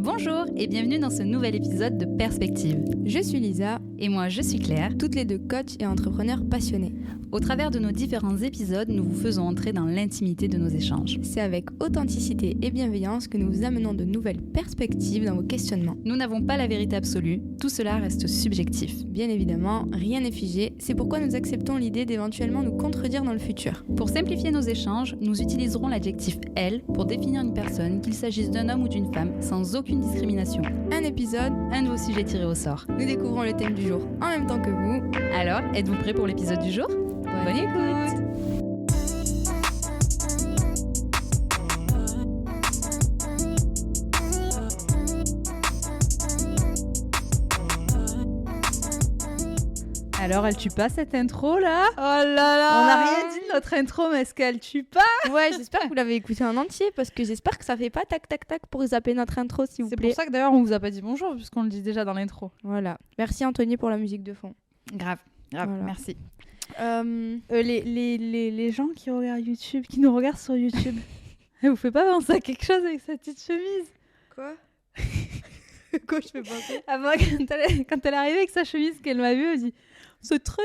Bonjour et bienvenue dans ce nouvel épisode de Perspective. Je suis Lisa. Et moi je suis Claire. Toutes les deux coachs et entrepreneurs passionnés. Au travers de nos différents épisodes, nous vous faisons entrer dans l'intimité de nos échanges. C'est avec authenticité et bienveillance que nous vous amenons de nouvelles perspectives dans vos questionnements. Nous n'avons pas la vérité absolue, tout cela reste subjectif. Bien évidemment, rien n'est figé, c'est pourquoi nous acceptons l'idée d'éventuellement nous contredire dans le futur. Pour simplifier nos échanges, nous utiliserons l'adjectif « elle » pour définir une personne, qu'il s'agisse d'un homme ou d'une femme, sans aucune discrimination. Un épisode, un nouveau sujet tiré au sort. Nous découvrons le thème du jour en même temps que vous. Alors, êtes-vous prêts pour l'épisode du jour ? Bonne écoute! Alors, elle tue pas cette intro là? Oh là là! On n'a rien dit de notre intro, mais est-ce qu'elle tue pas? Ouais, j'espère que vous l'avez écouté en entier parce que j'espère que ça fait pas tac tac tac pour zapper notre intro, s'il vous plaît. C'est pour ça que d'ailleurs on vous a pas dit bonjour puisqu'on le dit déjà dans l'intro. Voilà. Merci Anthony pour la musique de fond. Grave, voilà. Merci. Les gens qui regardent YouTube, qui nous regardent sur YouTube, elle vous fait pas penser à quelque chose avec sa petite chemise? Quoi? Quoi je fais penser? Ah moi, quand elle est arrivée avec sa chemise, qu'elle m'a vue, elle dit c'est très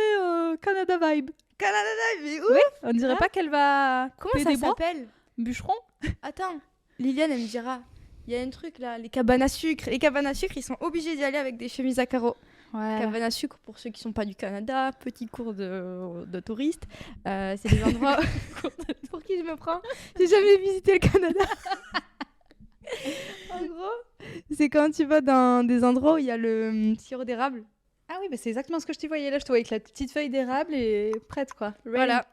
Canada vibe. Canada vibe, mais où? Oui, on dirait pas qu'elle va. Comment ça s'appelle? Bûcheron. Attends, Liliane elle me dira. Il y a un truc là, les cabanes à sucre. Les cabanes à sucre, ils sont obligés d'y aller avec des chemises à carreaux. Ouais. Cabane à sucre, pour ceux qui sont pas du Canada, petit cours de touristes. C'est des endroits pour qui je me prends. J'ai jamais visité le Canada. En gros, c'est quand tu vas dans des endroits où il y a le sirop d'érable. Ah oui, bah c'est exactement ce que je t'y voyais là. Je te voyais avec la petite feuille d'érable et prête quoi. Voilà.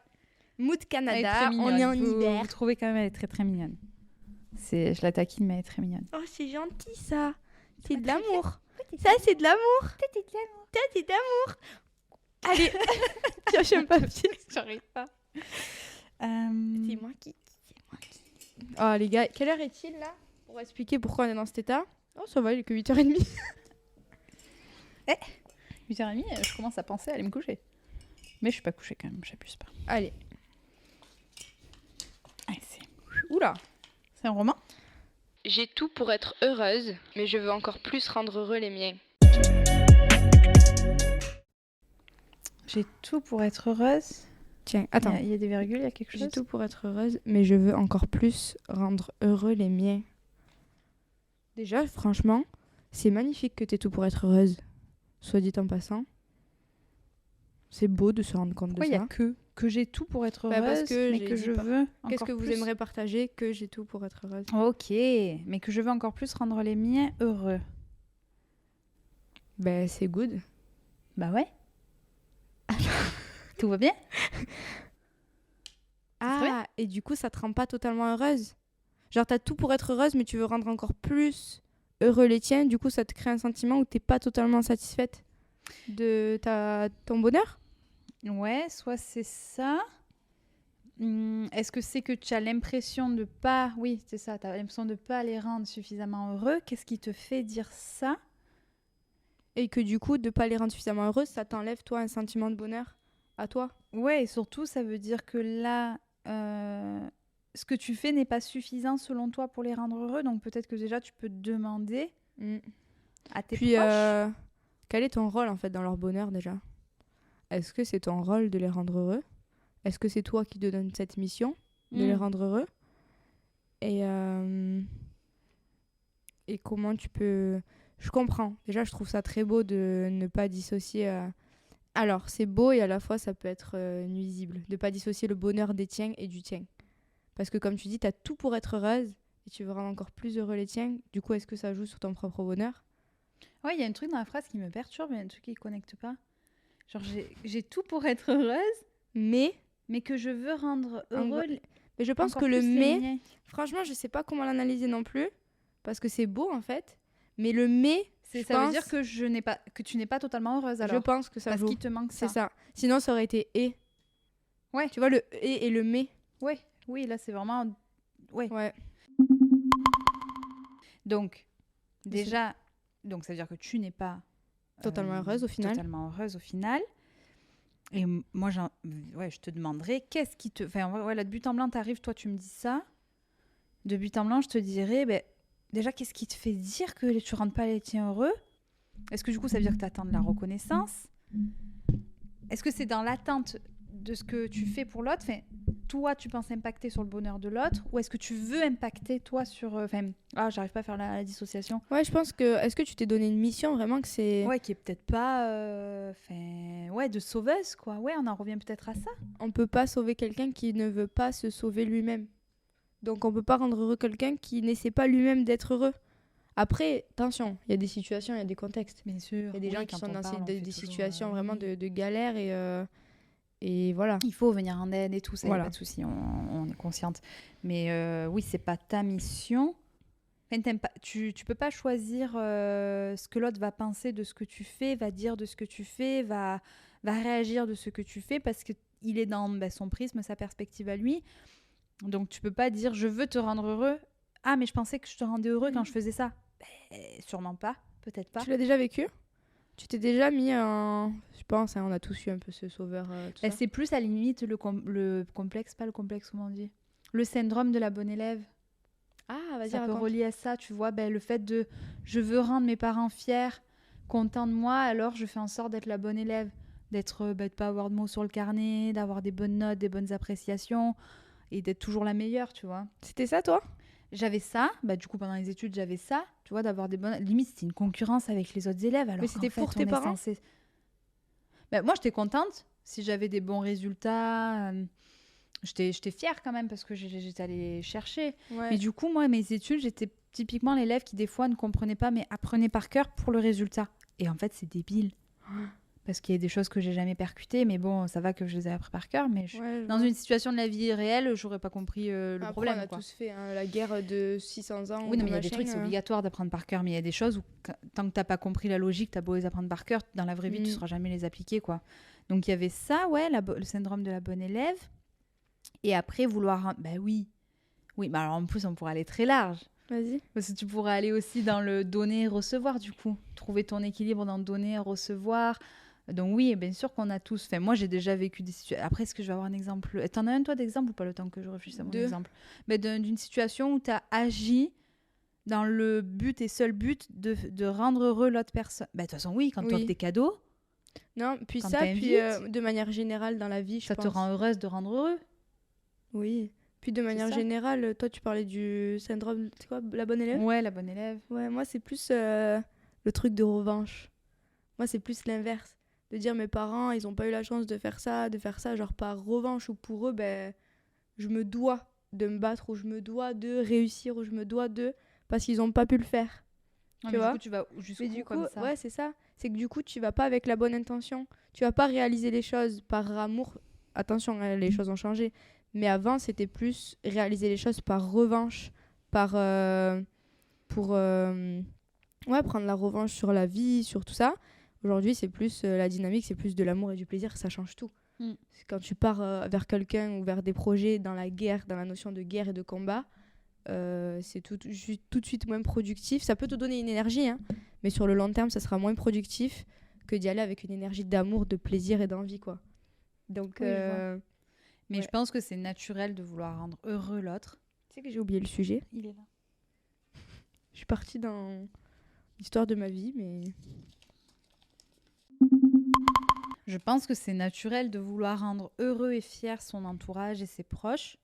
Mood Canada, on est en hiver. Vous trouvez quand même elle est très très mignonne. Je la taquine mais elle est très mignonne. Oh c'est gentil ça. C'est de l'amour. Ça c'est de l'amour. Ça c'est de l'amour. Allez, tiens, je me papier. J'arrive pas. C'est moi qui. Oh les gars, quelle heure est-il là? Pour expliquer pourquoi on est dans cet état. Oh ça va, il est que 8h30. 8h30, je commence à penser à aller me coucher. Mais je suis pas couchée quand même, j'abuse pas. Allez, Oula, c'est un roman? J'ai tout pour être heureuse, mais je veux encore plus rendre heureux les miens. J'ai tout pour être heureuse. Tiens, attends. Il y a des virgules, il y a quelque chose. J'ai tout pour être heureuse, mais je veux encore plus rendre heureux les miens. Déjà, franchement, c'est magnifique que t'aies tout pour être heureuse. Soit dit en passant. C'est beau de se rendre compte de ça. Pourquoi il y a que j'ai tout pour être heureuse, parce que mais que je veux encore Qu'est-ce que vous plus. aimeriez partager que j'ai tout pour être heureuse? Ok, mais que je veux encore plus rendre les miens heureux. Ben, c'est good. Bah ouais. Tout va bien? Ah, et du coup, ça te rend pas totalement heureuse? Genre, t'as tout pour être heureuse, mais tu veux rendre encore plus heureux les tiens. Du coup, ça te crée un sentiment où t'es pas totalement satisfaite de ton bonheur? Ouais, soit c'est ça. Est-ce que c'est que tu as l'impression de pas... Oui, c'est ça, tu as l'impression de pas les rendre suffisamment heureux. Qu'est-ce qui te fait dire ça? Et que du coup, de pas les rendre suffisamment heureuses, ça t'enlève, toi, un sentiment de bonheur à toi? Ouais, et surtout, ça veut dire que là, ce que tu fais n'est pas suffisant selon toi pour les rendre heureux. Donc peut-être que déjà, tu peux te demander à tes proches. Quel est ton rôle, en fait, dans leur bonheur, déjà? Est-ce que c'est ton rôle de les rendre heureux? Est-ce que c'est toi qui te donnes cette mission de les rendre heureux? Et comment tu peux... Je comprends. Déjà, je trouve ça très beau de ne pas dissocier... Alors, c'est beau et à la fois, ça peut être nuisible. De ne pas dissocier le bonheur des tiens et du tien. Parce que comme tu dis, tu as tout pour être heureuse et tu veux rendre encore plus heureux les tiens. Du coup, est-ce que ça joue sur ton propre bonheur? Ouais, il y a un truc dans la phrase qui me perturbe, il y a un truc qui ne connecte pas. Genre, j'ai tout pour être heureuse, mais que je veux rendre heureux. Mais je pense que le mais, franchement, je sais pas comment l'analyser non plus, parce que c'est beau en fait. Mais le mais, ça veut dire que tu n'es pas totalement heureuse alors. Je pense que ça parce joue. qu'il te manque ça. C'est ça. Sinon, ça aurait été et. Ouais. Tu vois le et le mais. Ouais. Oui, là c'est vraiment. Ouais. Donc, déjà, ça veut dire que tu n'es pas totalement heureuse au final. Et moi, je te demanderais, qu'est-ce qui te... Enfin, voilà, de but en blanc, t'arrives, toi, tu me dis ça. De but en blanc, je te dirais, déjà, qu'est-ce qui te fait dire que tu rendes pas les tiens heureux? Est-ce que du coup, ça veut dire que tu attends de la reconnaissance? Est-ce que c'est dans l'attente de ce que tu fais pour l'autre? Enfin, toi, tu penses impacter sur le bonheur de l'autre? Ou est-ce que tu veux impacter, toi, sur... j'arrive pas à faire la dissociation. Ouais, je pense que... Est-ce que tu t'es donné une mission, vraiment, que c'est... Ouais, qui est peut-être pas... de sauveuse, quoi. Ouais, on en revient peut-être à ça. On peut pas sauver quelqu'un qui ne veut pas se sauver lui-même. Donc, on peut pas rendre heureux quelqu'un qui n'essaie pas lui-même d'être heureux. Après, attention, il y a des situations, il y a des contextes. Bien sûr. Il y a des gens qui sont dans des situations vraiment de galère et voilà. Il faut venir en aide et tout, ça, voilà. y a pas de souci, on est consciente. Mais oui, c'est pas ta mission. Enfin, tu peux pas choisir ce que l'autre va penser de ce que tu fais, va dire de ce que tu fais, va réagir de ce que tu fais parce qu'il est dans son prisme, sa perspective à lui. Donc tu peux pas dire je veux te rendre heureux. Ah, mais je pensais que je te rendais heureux quand je faisais ça. Sûrement pas, peut-être pas. Tu l'as déjà vécu? Tu t'es déjà mis en... Je pense, on a tous eu un peu ce sauveur. C'est plus à la limite le complexe, pas le complexe, comment on dit? Le syndrome de la bonne élève. Ah, vas-y, ça raconte. peut relier à ça, tu vois, le fait de je veux rendre mes parents fiers, contents de moi, alors je fais en sorte d'être la bonne élève, de pas avoir de mots sur le carnet, d'avoir des bonnes notes, des bonnes appréciations et d'être toujours la meilleure, tu vois. C'était ça, toi? J'avais ça, du coup pendant les études j'avais ça, tu vois, d'avoir des bonnes... Limite c'était une concurrence avec les autres élèves. Alors mais c'était pour tes parents moi j'étais contente si j'avais des bons résultats, j'étais fière quand même parce que j'étais allée chercher. Ouais. Mais du coup moi mes études j'étais typiquement l'élève qui des fois ne comprenait pas mais apprenait par cœur pour le résultat. Et en fait c'est débile. Parce qu'il y a des choses que j'ai jamais percutées, mais bon, ça va que je les ai appris par cœur. Mais dans une situation de la vie réelle, j'aurais pas compris le problème. On a tous fait la guerre de 600 ans. Oui, non, mais il y a des trucs, c'est obligatoire d'apprendre par cœur. Mais il y a des choses où, tant que t'as pas compris la logique, t'as beau les apprendre par cœur, dans la vraie vie, tu sauras jamais les appliquer, quoi. Donc il y avait ça, ouais, le syndrome de la bonne élève. Et après, vouloir... oui, mais alors en plus, on pourrait aller très large. Vas-y. Parce que tu pourrais aller aussi dans le donner et recevoir, du coup. Trouver ton équilibre dans donner et recevoir... Donc oui, bien sûr qu'on a tous... Enfin, moi, j'ai déjà vécu des situations... Après, est-ce que je vais avoir un exemple? T'en as un, toi, d'exemple ou pas, le temps que je réfléchisse à mon exemple? D'une situation où tu as agi dans le but et seul but de rendre heureux l'autre personne. De toute façon, oui, quand tu offres des cadeaux... Non, puis ça, puis de manière générale dans la vie, je pense... Ça te rend heureuse de rendre heureux? Oui. Puis de manière générale, toi, tu parlais du syndrome... C'est quoi, la bonne élève? Ouais, la bonne élève. Ouais, moi, c'est plus le truc de revanche. Moi, c'est plus l'inverse. De dire mes parents, ils n'ont pas eu la chance de faire ça, genre par revanche, ou pour eux, je me dois de me battre, ou je me dois de réussir, ou je me dois de... Parce qu'ils n'ont pas pu le faire. Tu vois? Du coup, tu vas jusqu'où comme ça? Ouais, c'est ça. C'est que du coup, tu vas pas avec la bonne intention. Tu vas pas réaliser les choses par amour. Attention, les choses ont changé. Mais avant, c'était plus réaliser les choses par revanche, pour prendre la revanche sur la vie, sur tout ça. Aujourd'hui, c'est plus la dynamique, c'est plus de l'amour et du plaisir, ça change tout. Quand tu pars vers quelqu'un ou vers des projets dans la guerre, dans la notion de guerre et de combat, c'est tout de suite moins productif. Ça peut te donner une énergie, hein, mais sur le long terme, ça sera moins productif que d'y aller avec une énergie d'amour, de plaisir et d'envie, quoi. Donc, mais je pense que c'est naturel de vouloir rendre heureux l'autre. Tu sais que j'ai oublié le sujet. Il est là. Je suis partie dans l'histoire de ma vie, mais... Je pense que c'est naturel de vouloir rendre heureux et fier son entourage et ses proches.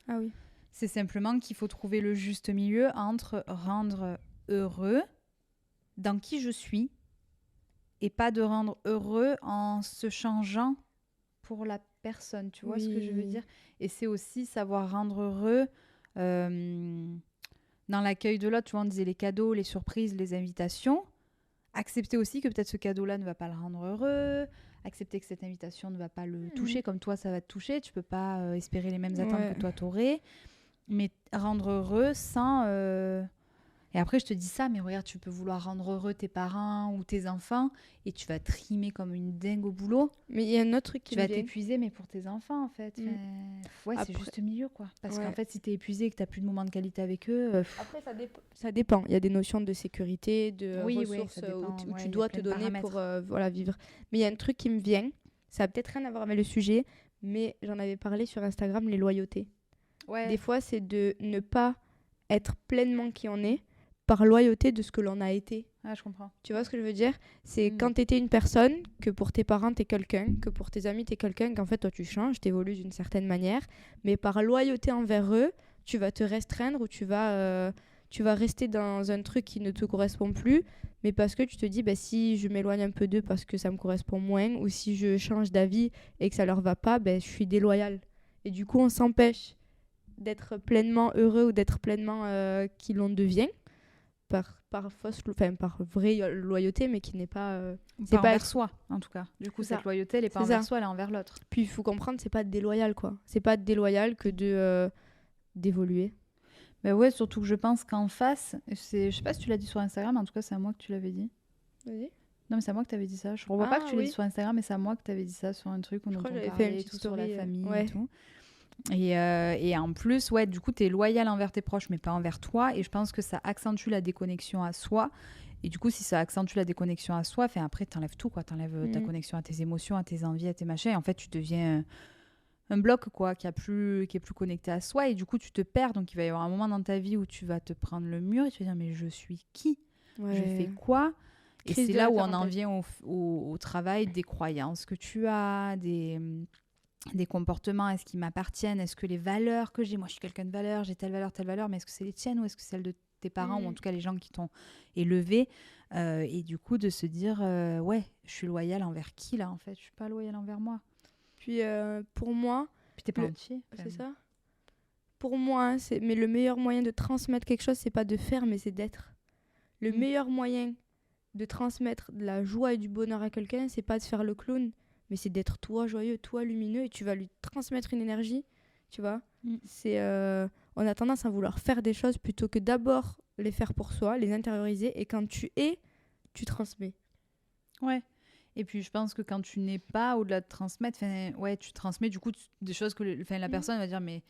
Ah oui. C'est simplement qu'il faut trouver le juste milieu entre rendre heureux dans qui je suis et pas de rendre heureux en se changeant pour la personne. Tu vois ce que je veux dire? Et c'est aussi savoir rendre heureux dans l'accueil de l'autre. Tu vois, on disait les cadeaux, les surprises, les invitations. Accepter aussi que peut-être ce cadeau-là ne va pas le rendre heureux, accepter que cette invitation ne va pas le toucher comme toi ça va te toucher, tu peux pas espérer les mêmes attentes que toi t'aurais, mais rendre heureux sans... Et après je te dis ça, mais regarde, tu peux vouloir rendre heureux tes parents ou tes enfants et tu vas trimer comme une dingue au boulot. Mais il y a un autre truc qui tu vas t'épuiser, mais pour tes enfants en fait. Ouais, c'est juste milieu quoi. Parce qu'en fait si t'es épuisé et que t'as plus de moments de qualité avec eux... Après ça dépend. Il y a des notions de sécurité, de ressources où tu dois te donner pour vivre. Mais il y a un truc qui me vient, ça a peut-être rien à voir avec le sujet, mais j'en avais parlé sur Instagram, les loyautés. Ouais. Des fois c'est de ne pas être pleinement qui on est, par loyauté de ce que l'on a été. Ah, je comprends. Tu vois ce que je veux dire? C'est Mm. quand t'étais une personne, que pour tes parents t'es quelqu'un, que pour tes amis t'es quelqu'un, qu'en fait toi tu changes, t'évolues d'une certaine manière, mais par loyauté envers eux, tu vas te restreindre ou tu vas rester dans un truc qui ne te correspond plus, mais parce que tu te dis, bah, si je m'éloigne un peu d'eux parce que ça me correspond moins, ou si je change d'avis et que ça leur va pas, je suis déloyale. Et du coup on s'empêche d'être pleinement heureux ou d'être pleinement qui l'on devient par vraie loyauté, mais qui n'est pas C'est pas envers être... soi, en tout cas. Du coup, C'est cette ça. loyauté, elle est pas C'est envers ça. soi, elle est envers l'autre. Puis il faut comprendre, c'est pas déloyal, quoi. C'est pas déloyal que de d'évoluer. Mais ouais, surtout que je pense qu'en face, je sais pas si tu l'as dit sur Instagram, mais en tout cas, c'est à moi que tu l'avais dit. Vas-y. Non, mais c'est à moi que tu avais dit ça. Je ne revois pas que tu l'as oui. dit sur Instagram, mais c'est à moi que tu avais dit ça sur un truc où Je on crois que j'avais parlait fait une et petite tout sur la story, famille ouais. et tout. Et en plus, ouais, du coup, tu es loyal envers tes proches, mais pas envers toi. Et je pense que ça accentue la déconnexion à soi. Et du coup, si ça accentue la déconnexion à soi, après, t'enlèves tout, quoi. T'enlèves ta connexion à tes émotions, à tes envies, à tes machins. Et en fait, tu deviens un bloc, quoi, qui est plus connecté à soi. Et du coup, tu te perds. Donc, il va y avoir un moment dans ta vie où tu vas te prendre le mur et tu vas dire, mais je suis qui? Ouais. Je fais quoi? Et Crise c'est de là la où on en quarantaine. vient au travail des croyances que tu as, des comportements, est-ce qu'ils m'appartiennent, est-ce que les valeurs que j'ai, moi je suis quelqu'un de valeur, j'ai telle valeur, mais est-ce que c'est les tiennes ou est-ce que c'est celles de tes parents ou en tout cas les gens qui t'ont élevé, et du coup de se dire ouais, je suis loyale envers qui là en fait, je suis pas loyale envers moi. Puis pour moi, Puis t'es pas entier. c'est ça. Pour moi, hein, mais le meilleur moyen de transmettre quelque chose, c'est pas de faire, mais c'est d'être. Le meilleur moyen de transmettre de la joie et du bonheur à quelqu'un, c'est pas de faire le clown, mais c'est d'être toi joyeux, toi lumineux, et tu vas lui transmettre une énergie, tu vois. C'est on a tendance à vouloir faire des choses plutôt que d'abord les faire pour soi, les intérioriser, et quand tu es, tu transmets. Ouais. Et puis je pense que quand tu n'es pas, au-delà de transmettre, ouais, tu transmets du coup des choses que la personne va dire, mais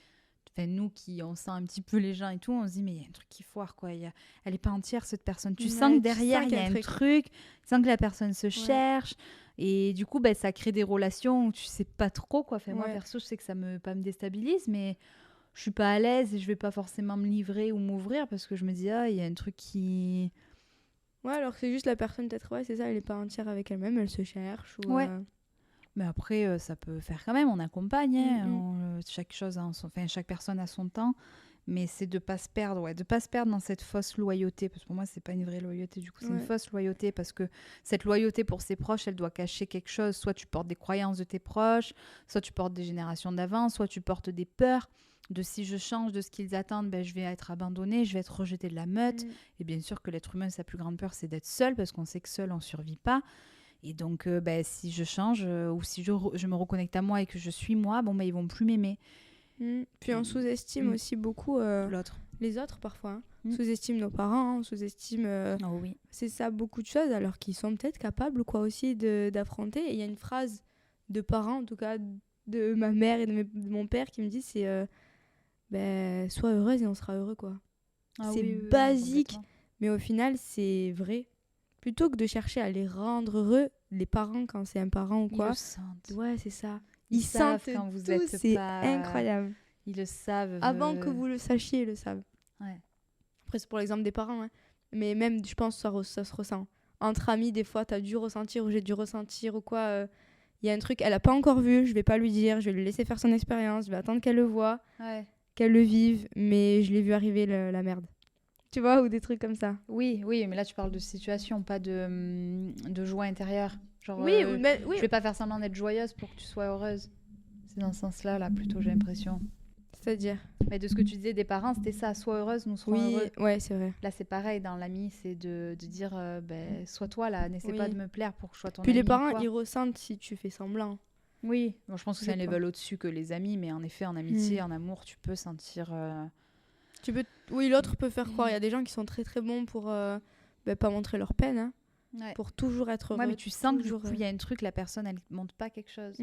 nous qui on sent un petit peu les gens et tout, on se dit mais il y a un truc qui foire, quoi. Elle est pas entière cette personne. Tu sens que derrière il y a un truc, tu sens que la personne se cherche. Et du coup ça crée des relations où tu sais pas trop, quoi. Moi perso, je sais que ça me déstabilise, mais je suis pas à l'aise et je vais pas forcément me livrer ou m'ouvrir parce que je me dis il y a un truc qui... Ouais, alors que c'est juste la personne, peut-être, ouais, c'est ça, elle est pas entière avec elle-même, elle se cherche. Ou, ouais. Mais après, ça peut faire quand même, on accompagne, chaque personne a son temps, mais c'est de pas se perdre, de pas se perdre dans cette fausse loyauté, parce que pour moi, c'est pas une vraie loyauté, du coup, c'est une fausse loyauté, parce que cette loyauté pour ses proches, elle doit cacher quelque chose, soit tu portes des croyances de tes proches, soit tu portes des générations d'avant, soit tu portes des peurs, de si je change de ce qu'ils attendent, je vais être abandonnée, je vais être rejetée de la meute, et bien sûr que l'être humain, sa plus grande peur, c'est d'être seul, parce qu'on sait que seul, on survit pas. Et donc, si je change ou si je me reconnecte à moi et que je suis moi, ils vont plus m'aimer. Puis on sous-estime aussi beaucoup les autres parfois. Hein. On sous-estime nos parents, on sous-estime c'est ça, beaucoup de choses, alors qu'ils sont peut-être capables quoi, aussi d'affronter. Et il y a une phrase de parents, en tout cas de ma mère et de mon père, qui me dit c'est sois heureuse et on sera heureux, quoi. C'est basique, mais au final, c'est vrai. Plutôt que de chercher à les rendre heureux, les parents, quand c'est un parent ou quoi. Ils le sentent. Ouais, c'est ça. Ils savent sentent quand vous tout, êtes c'est pas... incroyable. Ils le savent. Avant que vous le sachiez, ils le savent. Ouais. Après, c'est pour l'exemple des parents. Hein. Mais même, je pense que ça se ressent. Entre amis, des fois, t'as dû ressentir ou j'ai dû ressentir ou quoi. Il y a un truc, elle a pas encore vu, je vais pas lui dire, je vais lui laisser faire son expérience, je vais attendre qu'elle le voie, qu'elle le vive, mais je l'ai vu arriver la merde. Tu vois, ou des trucs comme ça. Oui, mais là tu parles de situation, pas de joie intérieure. Genre, oui. Je vais pas faire semblant d'être joyeuse pour que tu sois heureuse. C'est dans ce sens-là, là, plutôt, j'ai l'impression. C'est-à-dire Mais de ce que tu disais des parents, c'était ça, sois heureuse, nous serons heureux. Oui, ouais, c'est vrai. Là, c'est pareil, dans l'ami, c'est de dire, sois toi, là, n'essaie pas de me plaire pour que je sois ton Puis ami. les parents, ils ressentent si tu fais semblant. Oui, bon, je pense que c'est un level au-dessus que les amis, mais en effet, en amitié, en amour, tu peux sentir... Oui, l'autre peut faire croire. Il y a des gens qui sont très très bons pour pas montrer leur peine, hein, pour toujours être heureux. Ouais, mais tu sens que du coup, il y a un truc, la personne, elle montre pas quelque chose.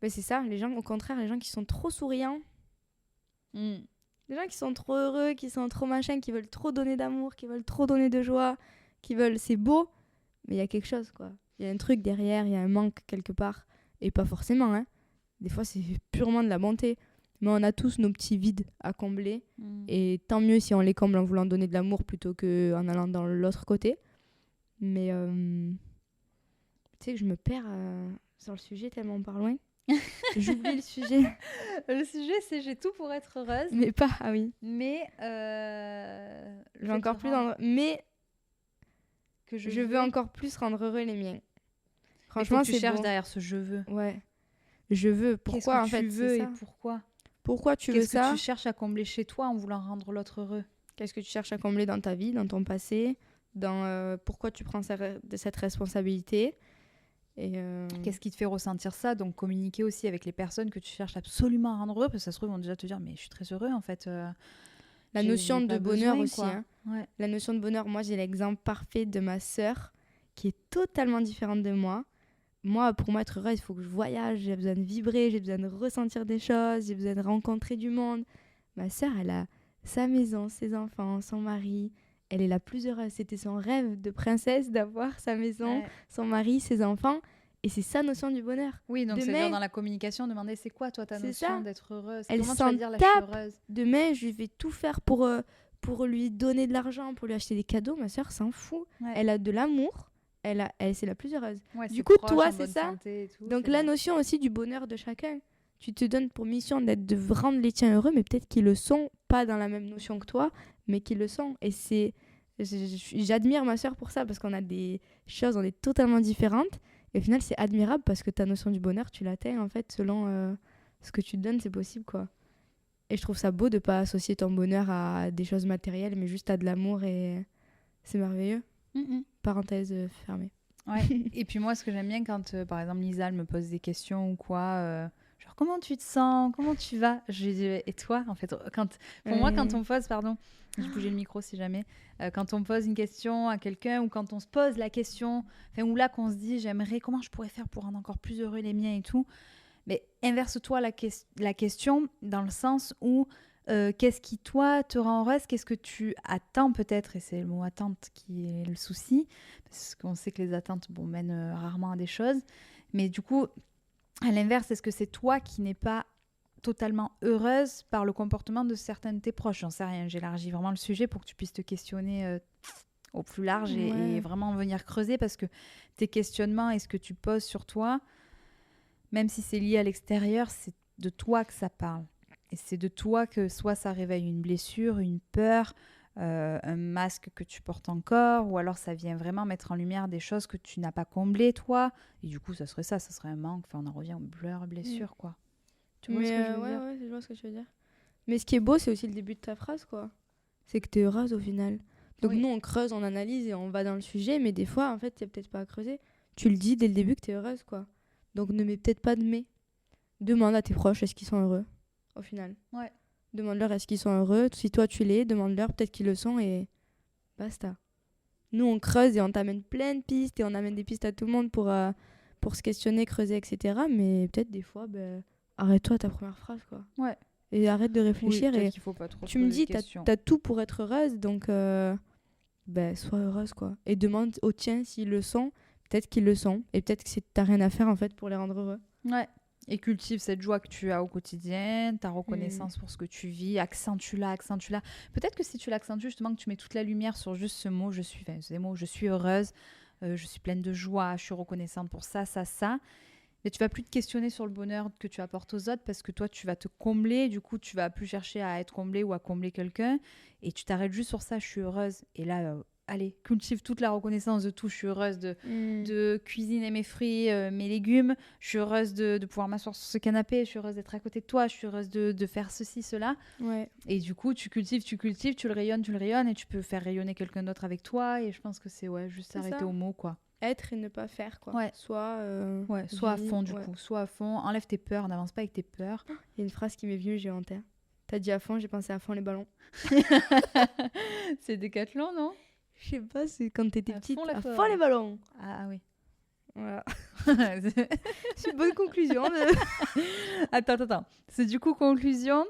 C'est ça, les gens, au contraire, les gens qui sont trop souriants, les gens qui sont trop heureux, qui sont trop machin, qui veulent trop donner d'amour, qui veulent trop donner de joie, c'est beau, mais il y a quelque chose, quoi. Il y a un truc derrière, il y a un manque quelque part, et pas forcément, hein. Des fois, c'est purement de la bonté. Mais on a tous nos petits vides à combler. Et tant mieux si on les comble en voulant donner de l'amour plutôt qu'en allant dans l'autre côté. Mais tu sais que je me perds sur le sujet tellement on part loin. J'oublie le sujet. Le sujet, c'est j'ai tout pour être heureuse. Mais pas, ah oui. Mais Je vais encore plus mais que je veux encore plus rendre heureux les miens. Franchement, c'est tu cherches beau. derrière ce je veux. Ouais. Je veux. Pourquoi en fait tu veux c'est et ça. pourquoi Pourquoi tu veux ça? Qu'est-ce que tu cherches à combler chez toi en voulant rendre l'autre heureux? Qu'est-ce que tu cherches à combler dans ta vie, dans ton passé, dans pourquoi tu prends cette responsabilité? Et qu'est-ce qui te fait ressentir ça? Donc communiquer aussi avec les personnes que tu cherches absolument à rendre heureux, parce que ça se trouve ils vont déjà te dire mais je suis très heureux en fait. La notion de bonheur besoin, aussi. quoi. Hein. Ouais. La notion de bonheur, moi j'ai l'exemple parfait de ma sœur qui est totalement différente de moi. Moi, pour moi être heureuse, il faut que je voyage, j'ai besoin de vibrer, j'ai besoin de ressentir des choses, j'ai besoin de rencontrer du monde. Ma sœur, elle a sa maison, ses enfants, son mari. Elle est la plus heureuse. C'était son rêve de princesse d'avoir sa maison, son mari, ses enfants. Et c'est sa notion du bonheur. Oui, donc Demain, c'est-à-dire dans la communication, demander c'est quoi toi ta notion d'être heureuse? Elle Comment tu s'en vas dire là je suis tape. heureuse? Demain, je vais tout faire pour lui donner de l'argent, pour lui acheter des cadeaux. Ma sœur s'en fout. Ouais. Elle a de l'amour. Elle c'est la plus heureuse. Ouais, Du c'est coup, proche, toi, en c'est bonne ça. santé et tout, Donc c'est la bien. notion aussi du bonheur de chacun. Tu te donnes pour mission de rendre les tiens heureux, mais peut-être qu'ils le sont, pas dans la même notion que toi, mais qu'ils le sont. Et j'admire ma sœur pour ça, parce qu'on a des choses, on est totalement différentes. Et au final, c'est admirable parce que ta notion du bonheur, tu l'atteins en fait selon ce que tu te donnes, c'est possible quoi. Et je trouve ça beau de pas associer ton bonheur à des choses matérielles, mais juste à de l'amour et c'est merveilleux. Parenthèse fermée. Ouais. Et puis moi, ce que j'aime bien quand, par exemple, Lisa elle me pose des questions ou quoi, genre comment tu te sens, comment tu vas, je lui dis et toi en fait, pour moi quand on pose, pardon, je bougeais le micro si jamais, quand on pose une question à quelqu'un ou quand on se pose la question, ou là qu'on se dit j'aimerais, comment je pourrais faire pour rendre encore plus heureux les miens et tout, mais inverse-toi la question dans le sens où qu'est-ce qui toi te rend heureuse, qu'est-ce que tu attends peut-être, et c'est le mot attente qui est le souci, parce qu'on sait que les attentes mènent rarement à des choses, mais du coup à l'inverse, est-ce que c'est toi qui n'es pas totalement heureuse par le comportement de certains de tes proches? J'en sais rien, j'élargis vraiment le sujet pour que tu puisses te questionner au plus large et vraiment venir creuser, parce que tes questionnements et ce que tu poses sur toi, même si c'est lié à l'extérieur, c'est de toi que ça parle. Et c'est de toi que soit ça réveille une blessure, une peur, un masque que tu portes encore, ou alors ça vient vraiment mettre en lumière des choses que tu n'as pas comblées toi. Et du coup, ça serait un manque. Enfin, on en revient aux blessures, quoi. Tu vois ce que je veux dire? Ouais, je vois ce que tu veux dire. Mais ce qui est beau, c'est aussi le début de ta phrase, quoi. C'est que t'es heureuse au final. Donc nous, on creuse, on analyse et on va dans le sujet, mais des fois, en fait, il n'y a peut-être pas à creuser. Tu le dis dès le début que t'es heureuse, quoi. Donc ne mets peut-être pas de mais. Demande à tes proches, est-ce qu'ils sont heureux, au final. Ouais. Demande-leur est-ce qu'ils sont heureux. Si toi tu l'es, demande-leur peut-être qu'ils le sont et basta. Nous on creuse et on t'amène plein de pistes et on amène des pistes à tout le monde pour se questionner, creuser, etc. Mais peut-être des fois, arrête-toi à ta première phrase quoi. Ouais. Et arrête de réfléchir. Oui, et qu'il faut pas trop tu me dis, questions. t'as tout pour être heureuse, donc sois heureuse quoi. Et demande aux tiens s'ils le sont. Peut-être qu'ils le sont et peut-être que t'as rien à faire en fait pour les rendre heureux. Ouais. Et cultive cette joie que tu as au quotidien, ta reconnaissance pour ce que tu vis, accentue-la. Peut-être que si tu l'accentues, justement, que tu mets toute la lumière sur juste ce mot, je suis heureuse, je suis pleine de joie, je suis reconnaissante pour ça. Mais tu vas plus te questionner sur le bonheur que tu apportes aux autres parce que toi, tu vas te combler. Du coup, tu vas plus chercher à être comblé ou à combler quelqu'un. Et tu t'arrêtes juste sur ça, je suis heureuse. Et là, allez, cultive toute la reconnaissance de tout. Je suis heureuse de cuisiner mes fruits, mes légumes. Je suis heureuse de pouvoir m'asseoir sur ce canapé. Je suis heureuse d'être à côté de toi. Je suis heureuse de faire ceci, cela. Ouais. Et du coup, tu cultives, tu le rayonnes et tu peux faire rayonner quelqu'un d'autre avec toi. Et je pense que c'est juste s'arrêter au mot, quoi. Être et ne pas faire, quoi. Ouais. Soit à fond, du coup. Soit à fond. Enlève tes peurs, n'avance pas avec tes peurs. Il y a une phrase qui m'est venue, j'ai en tête. T'as dit à fond, j'ai pensé à fond les ballons. C'est Décathlon, non? Je sais pas, c'est quand t'étais petite. À fond les ballons. Ah oui. Voilà. C'est une bonne conclusion. Attends. C'est du coup conclusion.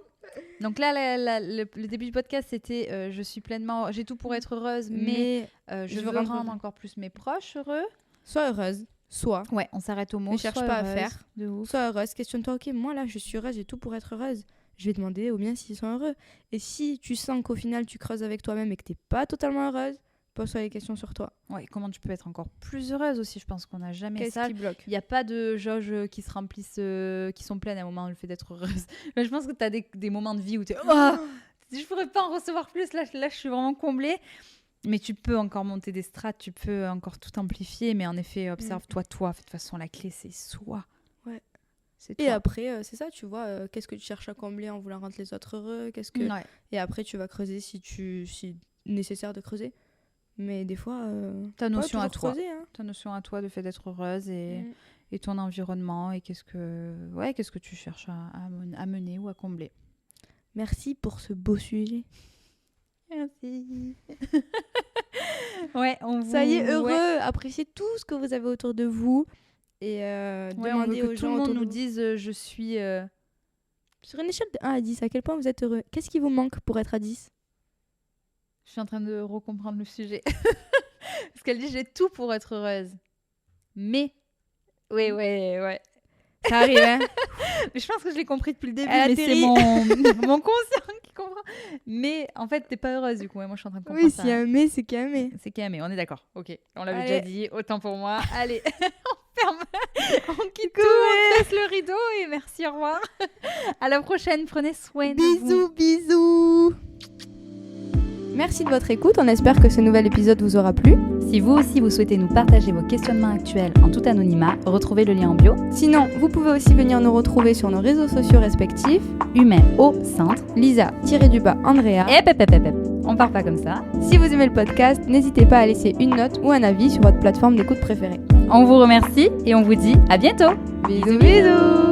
Donc là, le début du podcast, c'était j'ai tout pour être heureuse, mais je veux rendre encore plus mes proches heureux. Sois heureuse. Soit. Ouais, on s'arrête au mot. Ne cherche pas à faire. De ouf. Sois heureuse. Questionne-toi, ok, moi là, je suis heureuse, j'ai tout pour être heureuse. je vais demander aux miens s'ils sont heureux. Et si tu sens qu'au final, tu creuses avec toi-même et que t'es pas totalement heureuse, pose-toi les questions sur toi. Ouais, comment tu peux être encore plus heureuse aussi. Je pense qu'on n'a jamais Qu'est-ce ça. qui bloque? Il n'y a pas de jauges qui se remplissent, qui sont pleines à un moment, le fait d'être heureuse. Mais je pense que tu as des moments de vie où tu es je pourrais pas en recevoir plus. Là, je suis vraiment comblée. Mais tu peux encore monter des strates, tu peux encore tout amplifier. Mais en effet, observe-toi, toi. De toute façon, la clé, c'est soi. Ouais. C'est Et toi. après, c'est ça, tu vois, qu'est-ce que tu cherches à combler en voulant rendre les autres heureux, Ouais. Et après, tu vas creuser si nécessaire de creuser. Mais des fois, Ta notion pas à toujours toi. creuser, hein. Ta notion à toi, le fait d'être heureuse et ton environnement. Et qu'est-ce que tu cherches à mener ou à combler. Merci pour ce beau sujet. Merci. Ouais, Ça y est, heureux, ouais. appréciez tout ce que vous avez autour de vous. Et Ouais, on veut demandez que aux tout gens le monde autour de nous vous. dise je suis... Sur une échelle de 1 à 10, à quel point vous êtes heureux? Qu'est-ce qui vous manque pour être à 10? Je suis en train de recomprendre le sujet. Parce qu'elle dit j'ai tout pour être heureuse. Mais... Ouais. Ça arrive, hein? Mais je pense que je l'ai compris depuis le début. Elle Mais c'est atterrit. mon conscient qui comprend. Mais en fait, t'es pas heureuse du coup. Ouais, moi, je suis en train de comprendre Oui, ça. s'il y a un mais, c'est qu'il y a un mais. C'est qu'un mais. On est d'accord. Ok. On l'avait Allez. déjà dit. Autant pour moi. Allez. On ferme. On quitte tout. On baisse le rideau. Et merci. Au revoir. À la prochaine. Prenez soin de vous. Bisous. Merci de votre écoute, on espère que ce nouvel épisode vous aura plu. Si vous aussi vous souhaitez nous partager vos questionnements actuels en tout anonymat, retrouvez le lien en bio. Sinon, vous pouvez aussi venir nous retrouver sur nos réseaux sociaux respectifs. Humain au centre. Lisa-Andrea. On part pas comme ça. Si vous aimez le podcast, n'hésitez pas à laisser une note ou un avis sur votre plateforme d'écoute préférée. On vous remercie et on vous dit à bientôt. Bisous bisous.